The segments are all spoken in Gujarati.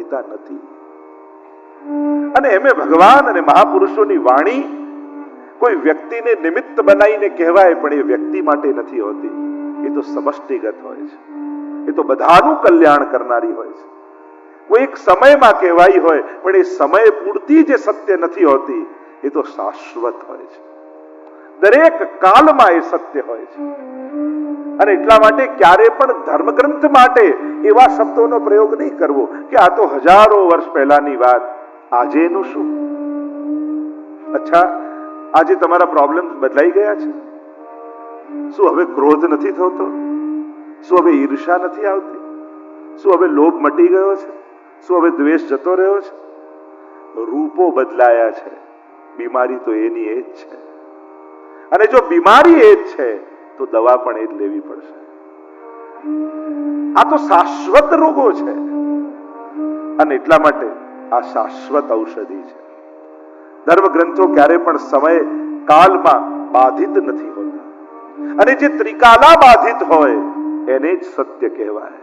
હોતા નથી. અને એમે ભગવાન અને મહાપુરુષોની વાણી કોઈ વ્યક્તિને નિમિત્ત બનાવીને કહેવાય, પણ એ વ્યક્તિ માટે નથી હોતી. એ તો સમષ્ટિગત હોય છે. એ તો બધાનું કલ્યાણ કરનારી હોય છે. કોઈ એક સમયમાં કહેવાય હોય, પણ એ સમય પૂરતી જે સત્ય નથી હોતી, એ તો શાશ્વત હોય છે. દરેક કાલમાં એ સત્ય હોય છે. અને એટલા માટે ક્યારે પણ ધર્મગ્રંથ માટે એવા શબ્દોનો પ્રયોગ નહીં કરવો કે આ તો હજારો વર્ષ પહેલાની વાત, આજે એનું શું? અચ્છા, આજે તમારા પ્રોબ્લેમ્સ બદલાઈ ગયા છે? શું હવે ક્રોધ નથી થતો? શું હવે ઈર્ષા નથી આવતી? શું હવે લોભ મટી ગયો છે? શું હવે દ્વેષ જતો રહ્યો છે? રૂપો બદલાયા છે, બીમારી તો એની એ જ છે. અને જો બીમારી એ જ છે તો દવા પણ એ જ લેવી પડશે. આ તો શાશ્વત રોગો છે. અને એટલા માટે આ શાશ્વત ઔષધિ છે. ધર્મ ગ્રંથો ક્યારે પણ સમય કાલમાં બાધિત નથી હોતા. અને જે ત્રિકાલા બાધિત હોય એને જ સત્ય કહેવાય.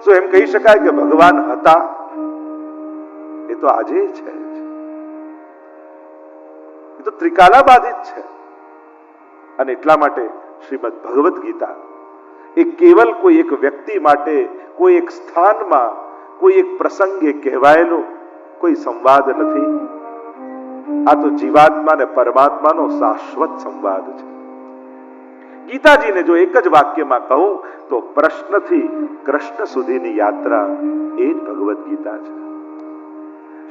શું એમ કહી શકાય કે ભગવાન હતા? એ તો આજે છે. એ તો ત્રિકાલા બાધિત છે. અને એટલા માટે શ્રીમદ ભગવદ ગીતા એ કેવલ કોઈ એક વ્યક્તિ માટે, કોઈ એક સ્થાનમાં, કોઈ એક પ્રસંગે કહેવાયેલો કોઈ સંવાદ નથી. આ તો જીવાત્મા અને પરમાત્માનો શાશ્વત સંવાદ છે. ગીતાજીને જો એક જ વાક્યમાં કહું તો પ્રશ્નથી કૃષ્ણ સુધીની યાત્રા એ જ ભગવદ ગીતા છે.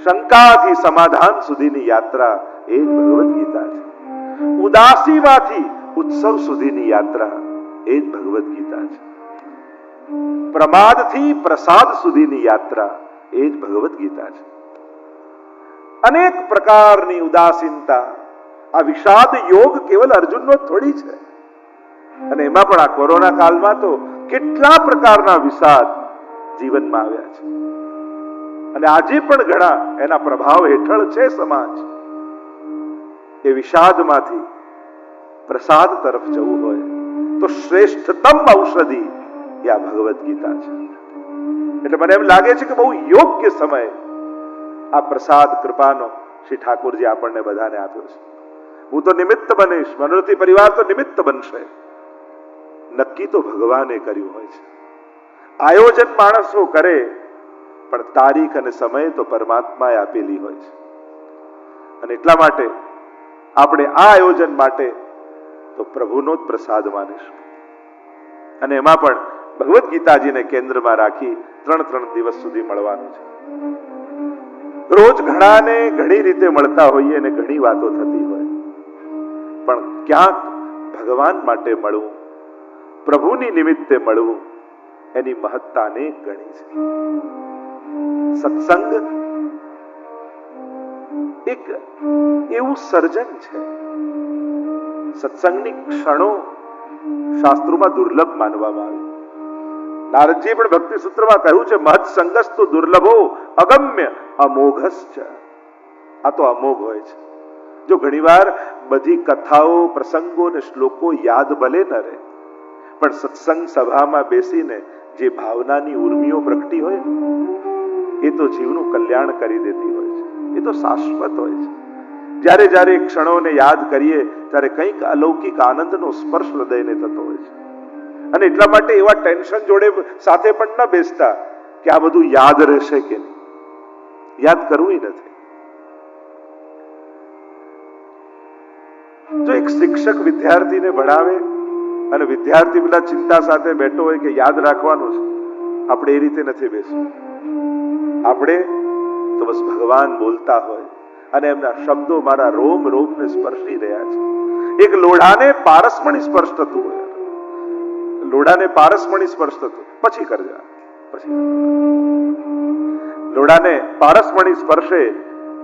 શંકાથી સમાધાન સુધીની યાત્રા એ જ ભગવદ ગીતા છે. ઉદાસીમાંથી ઉત્સવ સુધીની યાત્રા એ જ ભગવદ ગીતા છે. પ્રમાદથી પ્રસાદ સુધીની યાત્રા એ જ ભગવદ ગીતા છે. અનેક પ્રકારની ઉદાસીનતા, આ વિષાદ યોગ કેવલ અર્જુનનો થોડી છે. અને એમાં પણ આ કોરોના કાળમાં તો કેટલા પ્રકારના વિષાદ જીવનમાં આવ્યા છે. અને આજે પણ ઘણા એના પ્રભાવ હેઠળ છે સમાજ. એ વિષાદમાંથી પ્રસાદ તરફ જવું હોય તો શ્રેષ્ઠતમ ઔષધિ એ આ ભગવદ ગીતા છે. એટલે મને એમ લાગે છે કે બહુ યોગ્ય સમય આ પ્રસાદ કૃપાનો શ્રી ઠાકોરજી આપણને બધાને આપ્યો છે. હું તો નિમિત્ત બનીશ, મનોરથી પરિવાર તો નિમિત્ત બનશે. નક્કી તો ભગવાને કર્યું હોય છે. આયોજન માણસો કરે, પણ તારીખ અને સમય તો પરમાત્માએ આપેલી હોય છે. અને એટલા માટે આપણે આ આયોજન માટે તો પ્રભુનો જ પ્રસાદ માનીશું. અને એમાં પણ ભગવદ ગીતાજીને કેન્દ્રમાં રાખી 3 દિવસ સુધી મળવાનું છે. રોજ ઘણાને ઘણી રીતે મળતા હોઈએ અને ઘણી વાતો થતી હોય, પણ ક્યાંક ભગવાન માટે મળવું, પ્રભુની નિમિત્તે મળવું, એની મહત્તાને ગણી છે. સત્સંગ એક એવું સર્જન છે. સત્સંગની ક્ષણો શાસ્ત્રોમાં દુર્લભ માનવામાં આવે. નારદજી પણ ભક્તિ સૂત્રમાં કહ્યું છે, મહત સંગસ્તુ દુર્લભો અગમ્ય અમોઘશ્ચ. આ તો અમોઘ હોય છે. જો ઘણીવાર બધી કથાઓ, પ્રસંગો અને શ્લોકો યાદ ભલે ન રહે, પણ સત્સંગ સભામાં બેસીને જે ભાવનાની ઉર્મિઓ પ્રગટી હોય ને, એ તો જીવનું કલ્યાણ કરી દેતી હોય છે. એ તો શાશ્વત હોય છે. જ્યારે જ્યારે ક્ષણોને યાદ કરીએ ત્યારે કંઈક અલૌકિક આનંદનો સ્પર્શ હૃદયને થતો હોય છે. અને એટલા માટે એવા ટેન્શન જોડે સાથે પણ ન બેસતા કે આ બધું યાદ રહેશે કે નહીં. યાદ કરવું નથી. જો એક શિક્ષક વિદ્યાર્થીને ભણાવે અને વિદ્યાર્થી પેલા ચિંતા સાથે બેઠો હોય કે યાદ રાખવાનું છે, આપણે એ રીતે નથી બેસવું. આપણે તો બસ ભગવાન બોલતા હોય અને એમના શબ્દો મારા રોમ રોમને સ્પર્શી રહ્યા છે. એક લોઢાને પારસમણી સ્પર્શ થતું હોય, લોઢાને પારસમણી સ્પર્શ થતું, પછી કરજો, પછી લોઢાને પારસમણી સ્પર્શે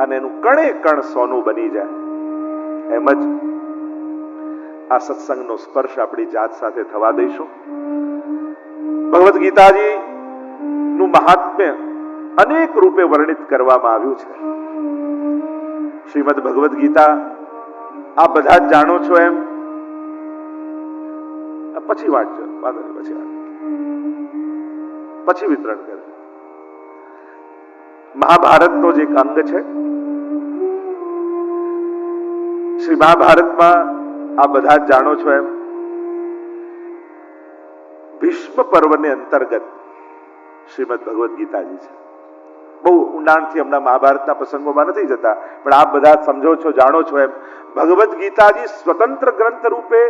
અને એનું કણે કણ સોનું બની જાય. એમ જ આ સત્સંગનો સ્પર્શ આપણી જાત સાથે થવા દઈશું. ભગવદ ગીતાજી નું મહાત્મ્ય અનેક રૂપે વર્ણિત કરવામાં આવ્યું છે. શ્રીમદ ભગવદ ગીતા આ બધા જ જાણો છો એમ, પછી વાંચજો, વાંધો નહીં, પછી વિતરણ કરજો. મહાભારતનો જ એક અંગ છે. શ્રી મહાભારતમાં આ બધા જ જાણો છો એમ ભીષ્મ પર્વને અંતર્ગત શ્રીમદ ભગવદ્ ગીતાજી છે. બહુ ઊંડાણથી હમણાં મહાભારતના પ્રસંગોમાં નથી જતા, પણ આપ બધા સમજો છો, જાણો છો એમ ભગવદ્ ગીતાજી સ્વતંત્ર ગ્રંથ રૂપે